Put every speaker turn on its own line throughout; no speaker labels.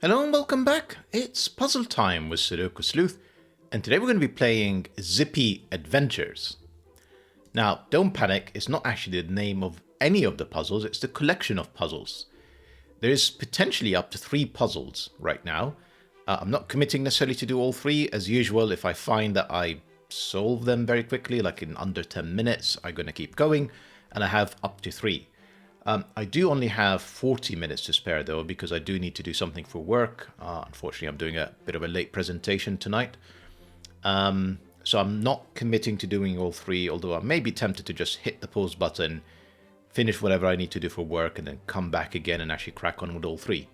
Hello and welcome back. It's puzzle time with Sudoku Sleuth, and today we're going to be playing Zippy Adventures. Now, don't panic, it's not actually the name of any of the puzzles, it's the collection of puzzles. There's potentially up to 3 puzzles right now. I'm not committing necessarily to do all 3. As usual, if I find that I solve them very quickly, like in under 10 minutes, I'm going to keep going, and I have up to 3. I do only have 40 minutes to spare though, because I do need to do something for work. Unfortunately, I'm doing a bit of a late presentation tonight. So I'm not committing to doing all 3, although I may be tempted to just hit the pause button, finish whatever I need to do for work, and then come back again and actually crack on with all 3.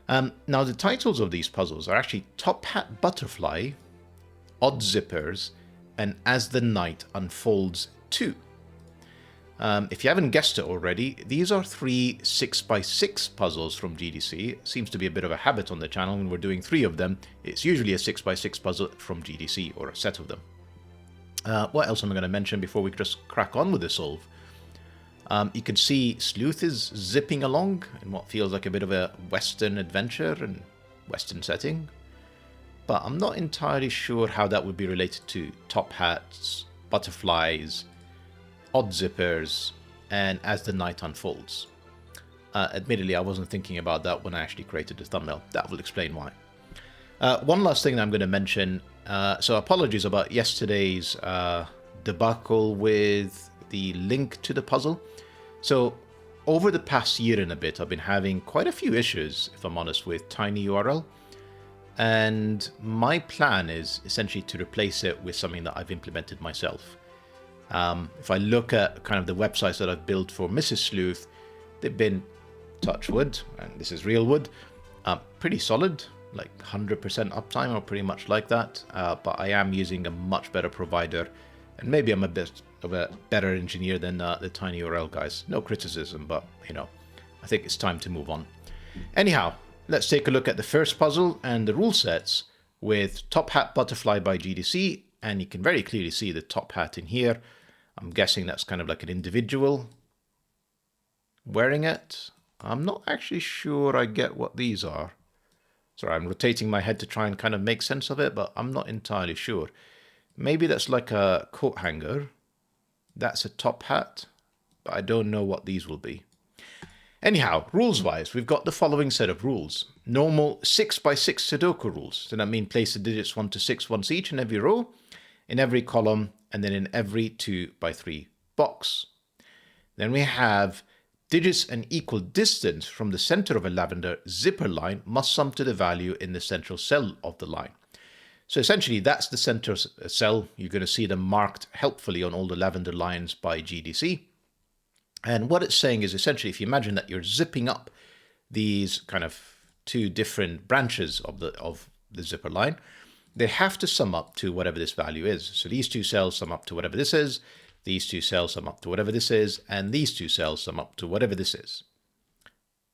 Now, the titles of these puzzles are actually Tophat Butterfly, Odd Zippers, and As the Night Unfolds 2. If you haven't guessed it already, these are 3 6x6 puzzles from GDC. It seems to be a bit of a habit on the channel when we're doing 3 of them. It's usually a 6x6 puzzle from GDC, or a set of them. What else am I going to mention before we just crack on with the solve? You can see Sleuth is zipping along in what feels like a bit of a Western adventure and Western setting. But I'm not entirely sure how that would be related to top hats, butterflies, odd zippers, and As the Night Unfolds. Admittedly, I wasn't thinking about that when I actually created the thumbnail. That will explain why. One last thing that I'm going to mention. So apologies about yesterday's debacle with the link to the puzzle. So over the past year and a bit, I've been having quite a few issues, if I'm honest, with tinyURL. And my plan is essentially to replace it with something that I've implemented myself. If I look at kind of the websites that I've built for Mrs. Sleuth, they've been, touch wood, and this is real wood, pretty solid, like 100% uptime or pretty much like that. But I am using a much better provider, and maybe I'm a bit of a better engineer than the tinyURL guys. No criticism, but you know, I think it's time to move on. Anyhow, let's take a look at the first puzzle and the rule sets with Tophat Butterfly by GDC, and you can very clearly see the top hat in here. I'm guessing that's kind of like an individual wearing it. I'm not actually sure I get what these are. Sorry, I'm rotating my head to try and kind of make sense of it, but I'm not entirely sure. Maybe that's like a coat hanger. That's a top hat, but I don't know what these will be. Anyhow, rules-wise, we've got the following set of rules. Normal 6x6 Sudoku rules. So that means place the digits 1 to 6 once each in every row, in every column, and then in every 2x3 box. Then we have digits an equal distance from the center of a lavender zipper line must sum to the value in the central cell of the line. So essentially that's the center cell. You're going to see them marked helpfully on all the lavender lines by GDC. And what it's saying is essentially, if you imagine that you're zipping up these kind of 2 different branches of the zipper line, they have to sum up to whatever this value is. So these 2 cells sum up to whatever this is, these 2 cells sum up to whatever this is, and these 2 cells sum up to whatever this is.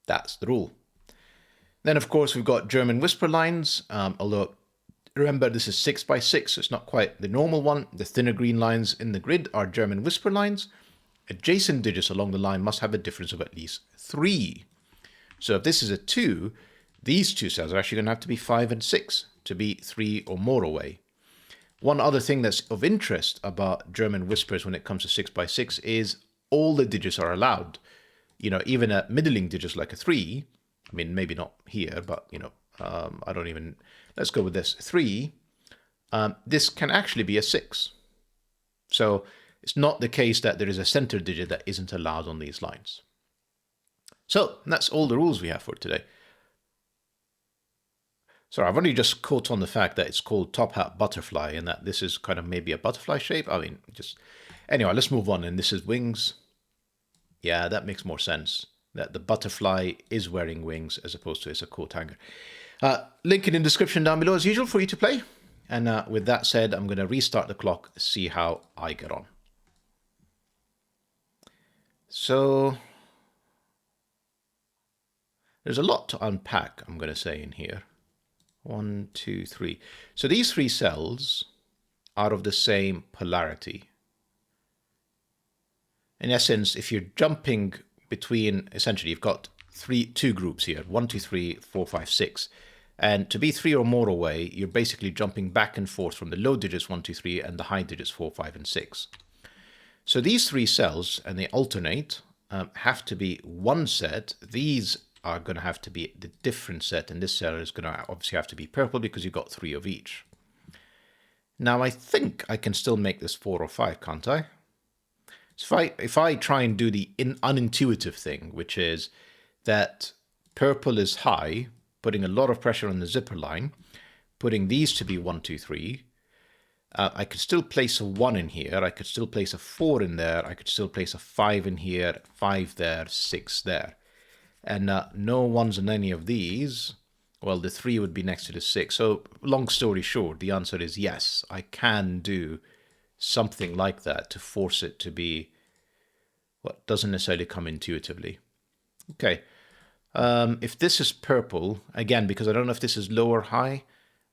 That's the rule. Then, of course, we've got German whisper lines, although remember this is 6x6, so it's not quite the normal one. The thinner green lines in the grid are German whisper lines. Adjacent digits along the line must have a difference of at least 3. So if this is a 2, these 2 cells are actually going to have to be 5 and 6 to be 3 or more away. One other thing that's of interest about German whispers when it comes to 6x6 is all the digits are allowed. You know, even a middling digits like a 3, I mean, maybe not here, but, you know, I don't even, let's go with this, 3, this can actually be a 6. So it's not the case that there is a center digit that isn't allowed on these lines. So that's all the rules we have for today. Sorry, I've only just caught on the fact that it's called Tophat Butterfly and that this is kind of maybe a butterfly shape. I mean, just... Anyway, let's move on. And this is wings. Yeah, that makes more sense. That the butterfly is wearing wings as opposed to it's a coat hanger. Link in the description down below as usual for you to play. And with that said, I'm going to restart the clock, see how I get on. So there's a lot to unpack, I'm going to say, in here. 1, 2, 3. So these 3 cells are of the same polarity. In essence, if you're jumping between, essentially, you've got two groups here, 1, 2, 3, 4, 5, 6. And to be 3 or more away, you're basically jumping back and forth from the low digits 1, 2, 3 and the high digits 4, 5, and 6. So these three cells, and they alternate, have to be one set. These are going to have to be the different set, and this cell is going to obviously have to be purple because you've got 3 of each. Now I think I can still make this 4 or 5, can't I? So if I try and do the unintuitive thing, which is that purple is high, putting a lot of pressure on the zipper line, putting these to be 1, 2, 3. I could still place a 1 in here. I could still place a 4 in there. I could still place a 5 in here, 5 there, 6 there. And no 1s in any of these. Well, the 3 would be next to the 6. So long story short, the answer is yes. I can do something like that to force it to be what doesn't necessarily come intuitively. Okay. If this is purple, again, because I don't know if this is low or high,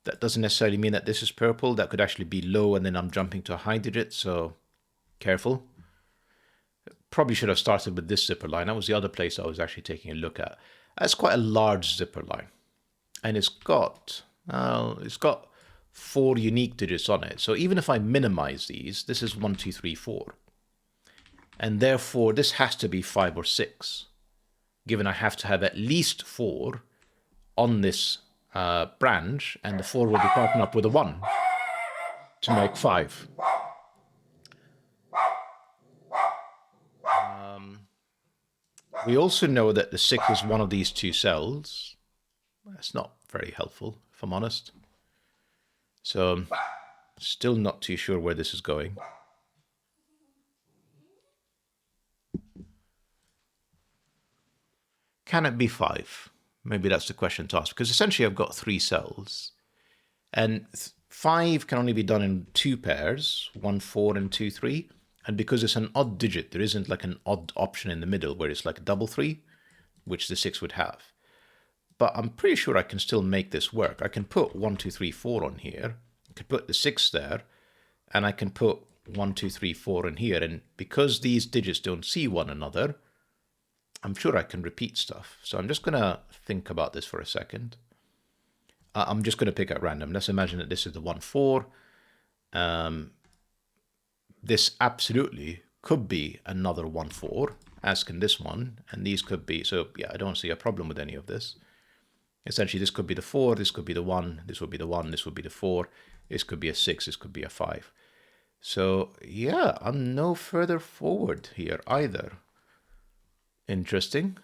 that doesn't necessarily mean that this is purple. That could actually be low and then I'm jumping to a high digit, so careful. Probably should have started with this zipper line. That was the other place I was actually taking a look at. That's quite a large zipper line. And it's got 4 unique digits on it. So even if I minimize these, this is 1, 2, 3, 4. And therefore, this has to be 5 or 6. Given I have to have at least 4 on this branch, and the 4 will be partnered up with a 1 to make 5. We also know that the 6 is one of these 2 cells. That's not very helpful, if I'm honest. So, still not too sure where this is going. Can it be 5? Maybe that's the question to ask, because essentially I've got 3 cells, and 5 can only be done in 2 pairs, 1, 4, and 2, 3. And because it's an odd digit, there isn't like an odd option in the middle where it's like a double 3, which the 6 would have. But I'm pretty sure I can still make this work. I can put 1, 2, 3, 4 on here. I can put the 6 there, and I can put 1, 2, 3, 4 in here. And because these digits don't see one another, I'm sure I can repeat stuff. So I'm just going to think about this for a second. I'm just going to pick at random. Let's imagine that this is the 1, 4. This absolutely could be another 1, 4, as can this one. And these could be, so yeah, I don't see a problem with any of this. Essentially, this could be the 4, this could be the 1, this would be the 1, this would be the 4, this could be a 6, this could be a 5. So yeah, I'm no further forward here either. Interesting.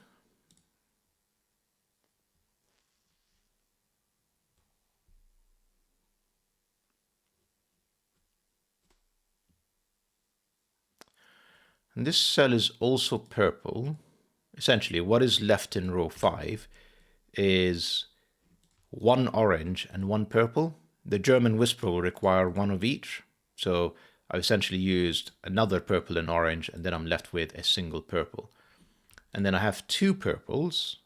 And this cell is also purple. Essentially, what is left in row 5 is 1 orange and 1 purple. The German whisper will require 1 of each. So I've essentially used another purple and orange, and then I'm left with a single purple. And then I have 2 purples,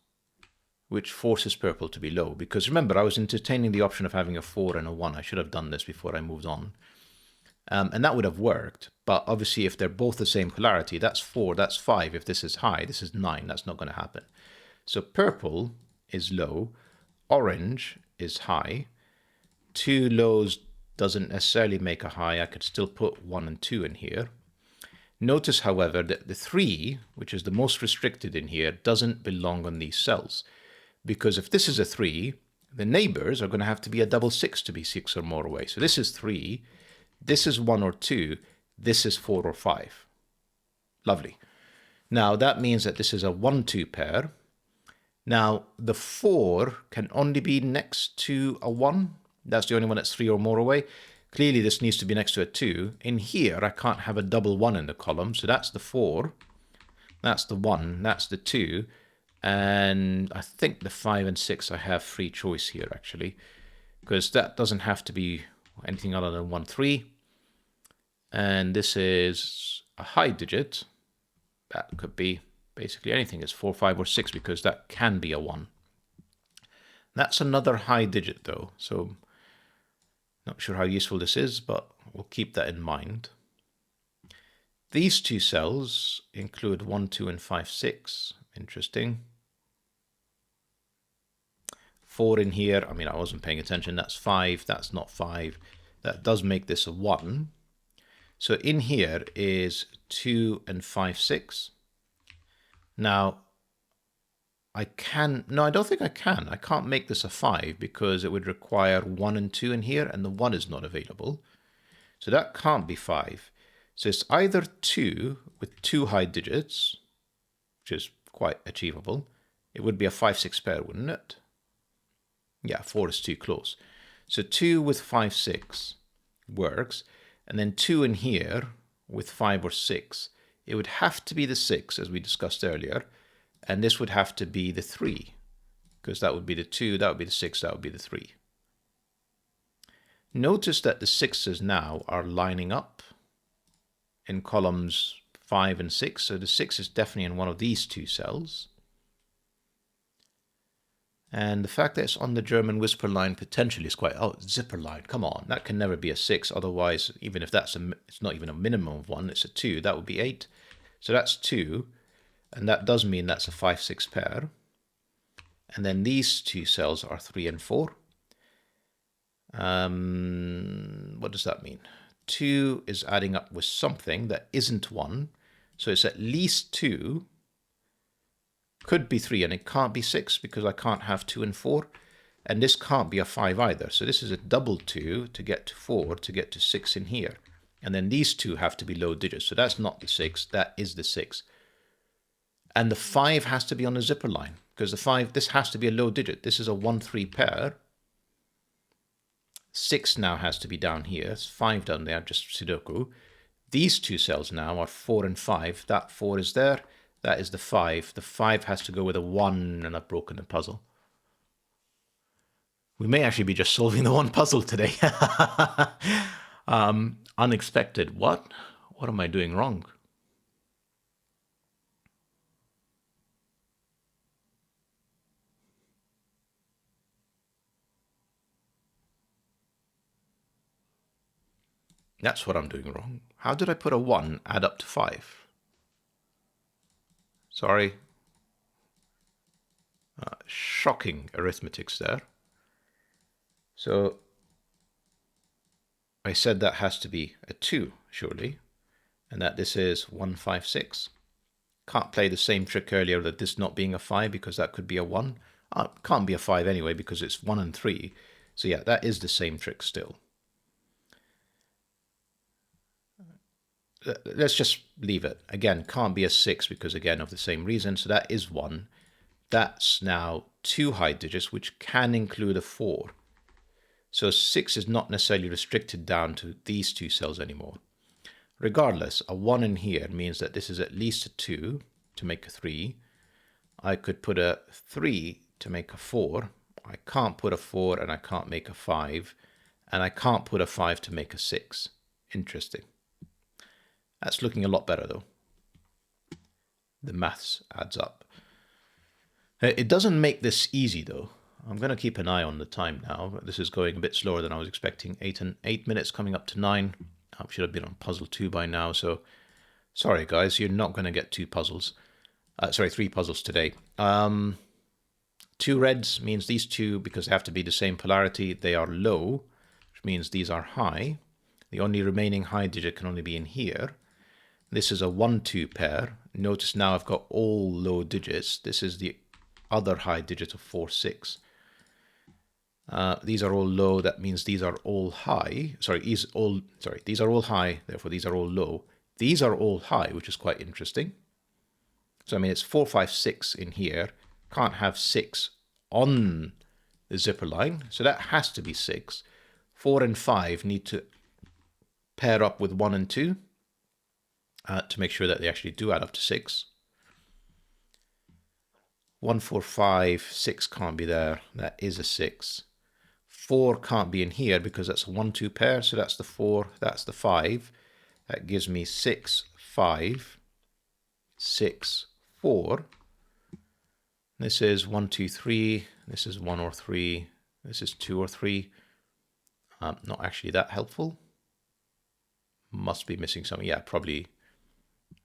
which forces purple to be low. Because remember, I was entertaining the option of having a 4 and a 1. I should have done this before I moved on. And that would have worked. But obviously, if they're both the same polarity, that's 4, that's 5. If this is high, this is 9. That's not going to happen. So purple is low. Orange is high. 2 lows doesn't necessarily make a high. I could still put 1 and 2 in here. Notice, however, that the 3, which is the most restricted in here, doesn't belong on these cells. Because if this is a 3, the neighbors are going to have to be a double 6 to be 6 or more away. So this is 3, this is 1 or 2, this is 4 or 5. Lovely. Now that means that this is a 1-2 pair. Now the 4 can only be next to a 1. That's the only one that's 3 or more away. Clearly this needs to be next to a 2. In here I can't have a double 1 in the column, so that's the 4. That's the 1, that's the 2. And I think the 5 and 6 I have free choice here actually, because that doesn't have to be anything other than 1, 3. And this is a high digit. That could be basically anything. It's 4, 5, or 6 because that can be a 1. That's another high digit though, so not sure how useful this is, but we'll keep that in mind. These 2 cells include 1, 2, and 5, 6. Interesting. 4 in here. I mean, I wasn't paying attention. That's 5. That's not 5. That does make this a 1. So in here is 2 and 5, 6. Now, I don't think I can. I can't make this a 5 because it would require 1 and 2 in here, and the 1 is not available. So that can't be 5. So it's either 2 with 2 high digits, which is quite achievable. It would be a 5, 6 pair, wouldn't it? Yeah, 4 is too close. So 2 with 5, 6 works. And then 2 in here with 5 or 6. It would have to be the 6, as we discussed earlier. And this would have to be the 3, because that would be the 2, that would be the 6, that would be the 3. Notice that the 6s now are lining up in columns 5 and 6. So the 6 is definitely in one of these two cells. And the fact that it's on the German whisper line potentially is quite... Oh, zipper line, come on. That can never be a 6. Otherwise, even if it's not even a minimum of 1, it's a 2. That would be 8. So that's 2. And that does mean that's a 5, 6 pair. And then these two cells are 3 and 4. What does that mean? 2 is adding up with something that isn't 1. So it's at least 2. Could be 3, and it can't be 6 because I can't have 2 and 4. And this can't be a 5 either. So this is a double 2 to get to 4 to get to 6 in here. And then these two have to be low digits. So that's not the 6. That is the 6. And the 5 has to be on the zipper line because the 5, this has to be a low digit. This is a 1-3 pair. 6 now has to be down here. It's 5 down there, just Sudoku. These two cells now are 4 and 5. That 4 is there. That is the 5. The 5 has to go with a 1, and I've broken the puzzle. We may actually be just solving the one puzzle today. Unexpected. What? What am I doing wrong? That's what I'm doing wrong. How did I put a 1 add up to 5? Sorry. Shocking arithmetics there. So I said that has to be a 2, surely, and that this is 1, 5, 6. Can't play the same trick earlier that this not being a 5 because that could be a 1. Can't be a 5 anyway because it's 1 and 3. So yeah, that is the same trick still. Let's just leave it. Again, can't be a 6 because, again, of the same reason. So that is 1. That's now 2 high digits, which can include a 4. So 6 is not necessarily restricted down to these two cells anymore. Regardless, a 1 in here means that this is at least a 2 to make a 3. I could put a 3 to make a 4. I can't put a 4 and I can't make a 5. And I can't put a 5 to make a 6. Interesting. That's looking a lot better, though. The maths adds up. It doesn't make this easy, though. I'm going to keep an eye on the time now. This is going a bit slower than I was expecting. 8 minutes coming up to 9. I should have been on puzzle 2 by now. So, sorry, guys. You're not going to get 3 puzzles today. 2 reds means these two, because they have to be the same polarity, they are low, which means these are high. The only remaining high digit can only be in here. This is a 1-2 pair. Notice now I've got all low digits. This is the other high digit of 4, 6. These are all low. That means these are all high. These are all high. Therefore, these are all low. These are all high, which is quite interesting. So, I mean, it's 4, 5, 6 in here. Can't have 6 on the zipper line. So that has to be 6. 4 and 5 need to pair up with 1 and 2 to make sure that they actually do add up to 6. 1, 4, 5, 6 can't be there. That is a 6. 4 can't be in here because that's a 1-2 pair. So that's the 4. That's the 5. That gives me 6, 5, 6, 4. This is 1, 2, 3. This is 1 or 3. This is 2 or 3. Not actually that helpful. Must be missing something. Yeah, probably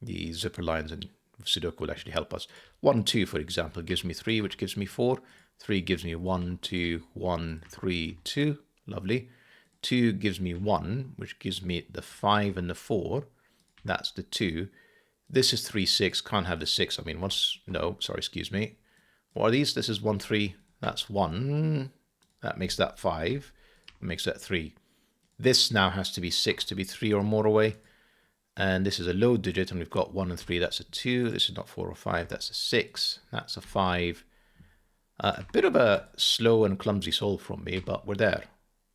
the zipper lines and Sudoku will actually help us. 1, 2, for example, gives me 3, which gives me 4. 3 gives me 1, 2, 1, 3, 2. Lovely. 2 gives me 1, which gives me the 5 and the 4. That's the 2. This is 3, 6. Can't have the 6. I mean, no, sorry, excuse me. What are these? This is 1, 3. That's 1. That makes that 5. Makes that 3. This now has to be 6 to be 3 or more away. And this is a low digit, and we've got 1 and 3. That's a 2. This is not 4 or 5. That's a 6. That's a 5. A bit of a slow and clumsy solve from me, but we're there.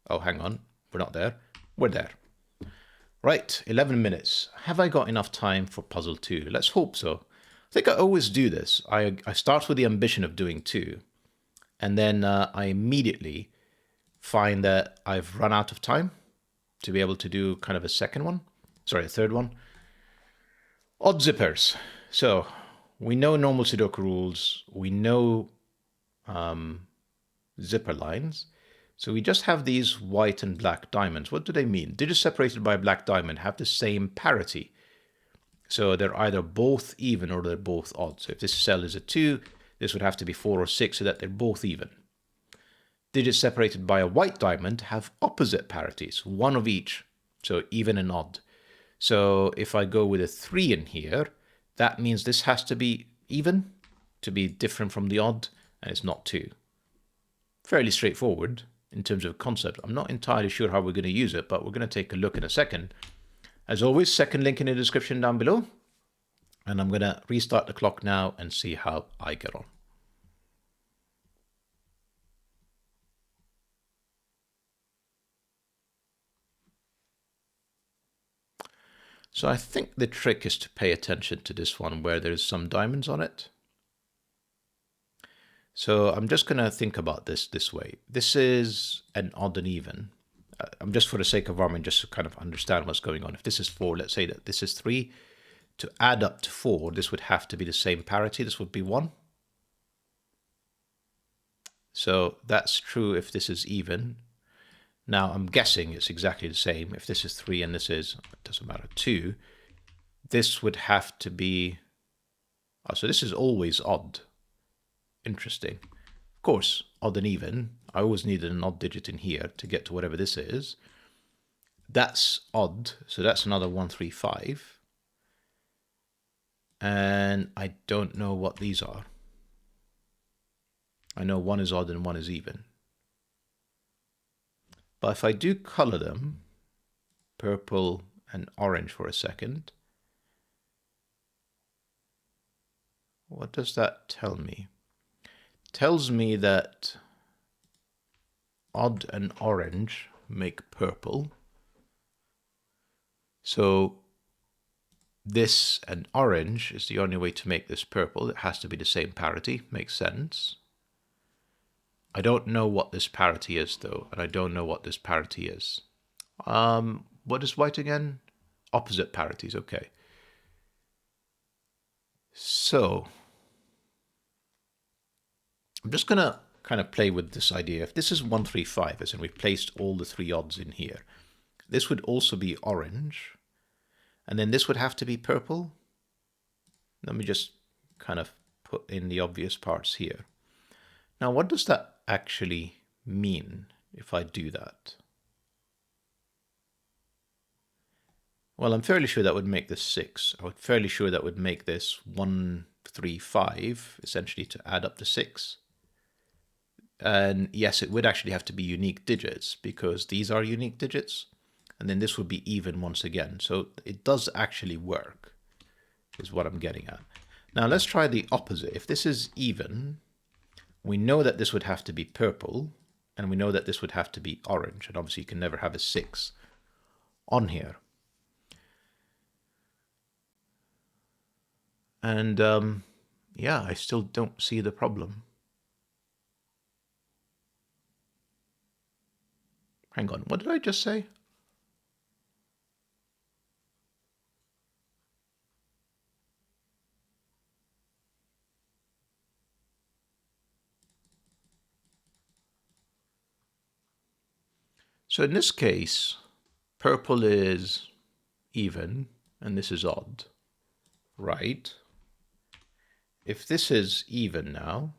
Oh, hang on. We're not there. We're there. Right, 11 minutes. Have I got enough time for puzzle 2? Let's hope so. I think I always do this. I start with the ambition of doing 2, and then I immediately find that I've run out of time to be able to do kind of a third one. Odd zippers. So we know normal Sudoku rules. We know zipper lines. So we just have these white and black diamonds. What do they mean? Digits separated by a black diamond have the same parity. So they're either both even or they're both odd. So if this cell is a 2, this would have to be 4 or 6 so that they're both even. Digits separated by a white diamond have opposite parities, one of each, so even and odd. So if I go with a 3 in here, that means this has to be even to be different from the odd, and it's not 2. Fairly straightforward in terms of concept. I'm not entirely sure how we're going to use it, but we're going to take a look in a second. As always, second link in the description down below. And I'm going to restart the clock now and see how I get on. So I think the trick is to pay attention to this one where there's some diamonds on it. So I'm just going to think about this way. This is an odd and even. I'm just for the sake of argument, just to kind of understand what's going on. If this is 4, let's say that this is 3. To add up to 4, this would have to be the same parity. This would be 1. So that's true if this is even. Now I'm guessing it's exactly the same. If this is 3 and this is, it doesn't matter, 2, this would have to be, oh, so this is always odd. Interesting. Of course, odd and even. I always needed an odd digit in here to get to whatever this is. That's odd, so that's another 1, 3, 5. And I don't know what these are. I know one is odd and one is even. But if I do color them, purple and orange for a second, what does that tell me? It tells me that odd and orange make purple. So this and orange is the only way to make this purple. It has to be the same parity. Makes sense. I don't know what this parity is though, and I don't know what this parity is. What is white again? Opposite parities, okay. So I'm just gonna kind of play with this idea. If this is 1, 3, 5, as in we've placed all the 3 odds in here, this would also be orange, and then this would have to be purple. Let me just kind of put in the obvious parts here. Now, what does that actually mean if I do that? Well, I'm fairly sure that would make this 6. I'm fairly sure that would make this 1, 3, 5, essentially to add up to 6. And yes, it would actually have to be unique digits because these are unique digits. And then this would be even once again. So it does actually work, is what I'm getting at. Now let's try the opposite. If this is even, we know that this would have to be purple, and we know that this would have to be orange. And obviously you can never have a 6 on here. And yeah, I still don't see the problem. Hang on, what did I just say? So in this case, purple is even, and this is odd, right? If this is even now,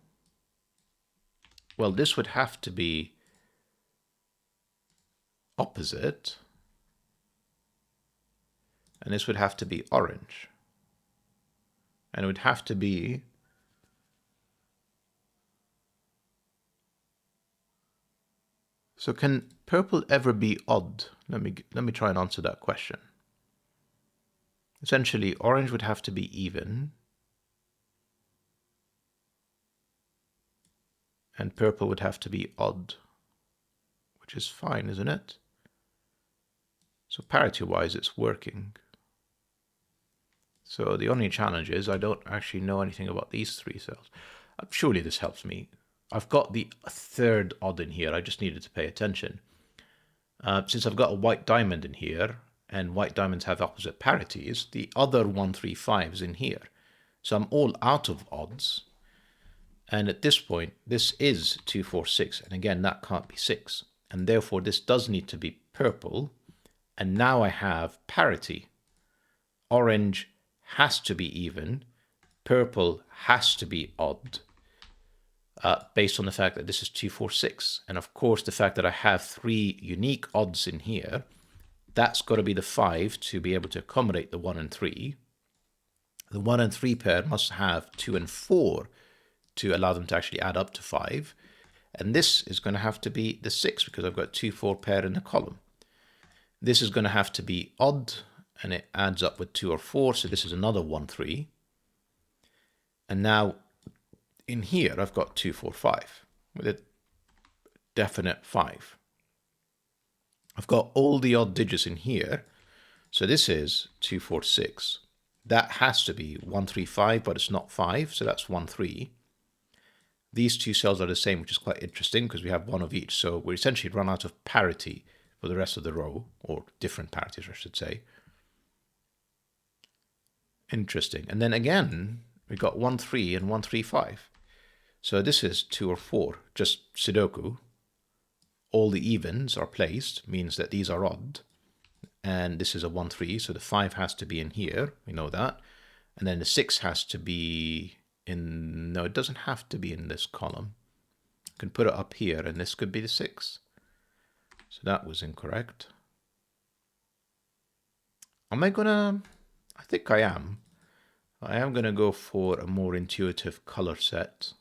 well, this would have to be opposite, and this would have to be orange, and it would have to be so. Can purple ever be odd? Let me try and answer that question. Essentially, orange would have to be even, and purple would have to be odd, which is fine, isn't it? So parity-wise, it's working. So the only challenge is I don't actually know anything about these three cells. Surely this helps me. I've got the third odd in here. I just needed to pay attention. Since I've got a white diamond in here, and white diamonds have opposite parities, the other 135 is in here. So I'm all out of odds. And at this point, this is 246. And again, that can't be 6. And therefore, this does need to be purple. And now I have parity. Orange has to be even. Purple has to be odd. Based on the fact that this is 246. And of course, the fact that I have 3 unique odds in here, that's got to be the 5 to be able to accommodate the 1 and 3. The 1 and 3 pair must have 2 and 4 to allow them to actually add up to 5. And this is going to have to be the 6 because I've got 2, 4 pair in the column. This is going to have to be odd, and it adds up with 2 or 4. So this is another 1, 3. And now in here, I've got 2, 4, 5 with a definite 5. I've got all the odd digits in here. So this is 2, 4, 6. That has to be 1, 3, 5, but it's not 5. So that's 1, 3. These two cells are the same, which is quite interesting because we have one of each. So we're essentially run out of parity for the rest of the row, or different parities, I should say. Interesting. And then again, we got 1, 3 and 1, 3, 5. So this is 2 or 4, just Sudoku. All the evens are placed, means that these are odd. And this is a 1, 3, so the 5 has to be in here. We know that. And then the 6 has to be in... No, it doesn't have to be in this column. I can put it up here, and this could be the 6. So that was incorrect. Am I gonna... I think I am. I am gonna go for a more intuitive color set.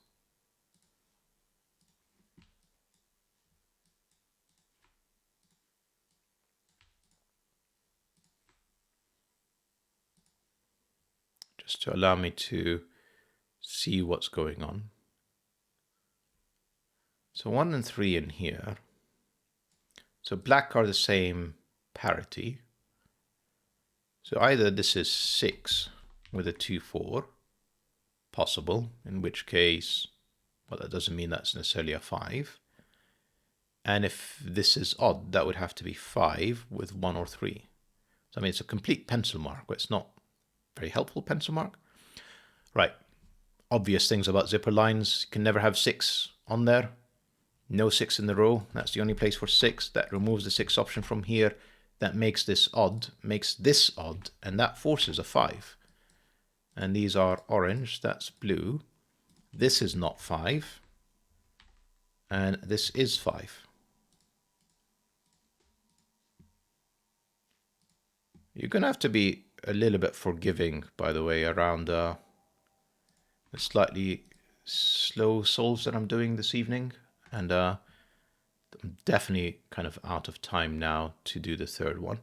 Just to allow me to see what's going on. So 1 and 3 in here. So black are the same parity. So either this is 6 with a 2, 4, possible, in which case, well, that doesn't mean that's necessarily a 5. And if this is odd, that would have to be 5 with 1 or 3. So I mean, it's a complete pencil mark, but it's not very helpful pencil mark. Right. Obvious things about zipper lines. You can never have 6 on there. No 6 in the row. That's the only place for 6. That removes the 6 option from here. That makes this odd, and that forces a 5. And these are orange, that's blue. This is not 5. And this is 5. You're going to have to be a little bit forgiving, by the way, around the slightly slow solves that I'm doing this evening. And I'm definitely kind of out of time now to do the third one.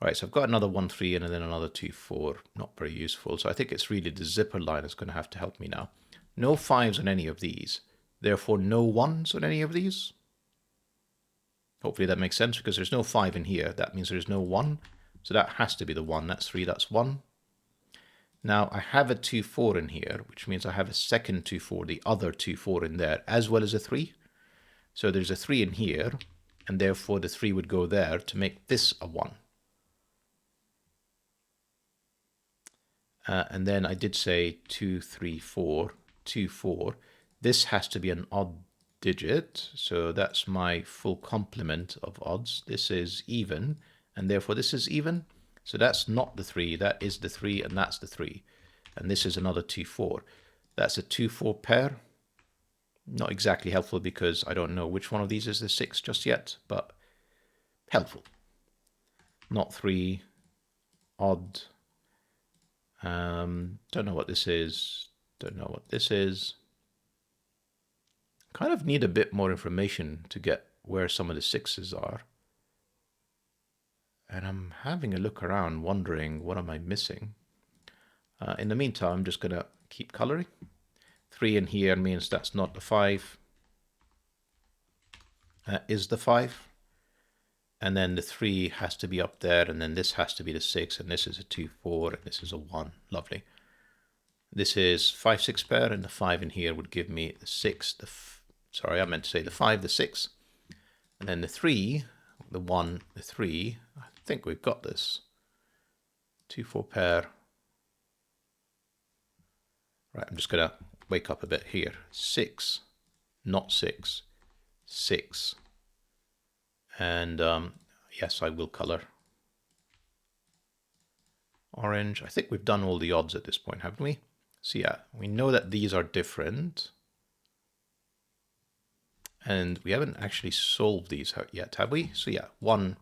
Right, so I've got another 1, 3 and then another 2, 4. Not very useful. So I think it's really the zipper line that's going to have to help me now. No 5s on any of these. Therefore, no 1s on any of these. Hopefully that makes sense because there's no 5 in here. That means there's no 1. So that has to be the 1. That's 3. That's 1. Now I have a 2, 4 in here, which means I have a second 2, 4, the other 2, 4 in there, as well as a 3. So there's a 3 in here, and therefore the 3 would go there to make this a 1. And then I did say 2, 3, 4, 2, 4. This has to be an odd digit, so that's my full complement of odds. This is even, and therefore this is even. So that's not the 3, that is the 3, and that's the 3. And this is another 2, 4. That's a 2, 4 pair. Not exactly helpful because I don't know which one of these is the 6 just yet, but helpful. Not 3, odd. Don't know what this is. Don't know what this is. Kind of need a bit more information to get where some of the 6s are. And I'm having a look around wondering, what am I missing? In the meantime, I'm just going to keep coloring. 3 in here means that's not the 5. Is the 5. And then the 3 has to be up there, and then this has to be the 6, and this is a 2, 4, and this is a 1. Lovely. This is 5, 6 pair, and the 5 in here would give me the 6, sorry, I meant to say the 5, the 6, and then the 3, the 1, the 3. I think we've got this. 2, 4 pair. Right, I'm just going to wake up a bit here. 6, not 6, 6. And yes, I will color. Orange. I think we've done all the odds at this point, haven't we? So yeah, we know that these are different. And we haven't actually solved these yet, have we? So yeah, 1,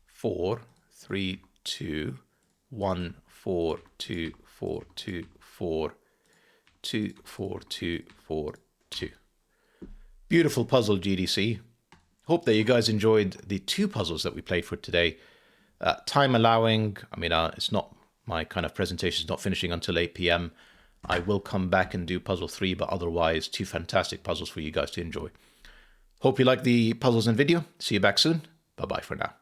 4, 3, 2, 1, 4, 2, 4, 2, 4, 2, 4, 2, 4, 2. Beautiful puzzle, GDC. Hope that you guys enjoyed the 2 puzzles that we played for today. Time allowing, I mean, it's not my kind of presentation, is not finishing until 8 p.m. I will come back and do puzzle 3, but otherwise 2 fantastic puzzles for you guys to enjoy. Hope you like the puzzles and video. See you back soon. Bye-bye for now.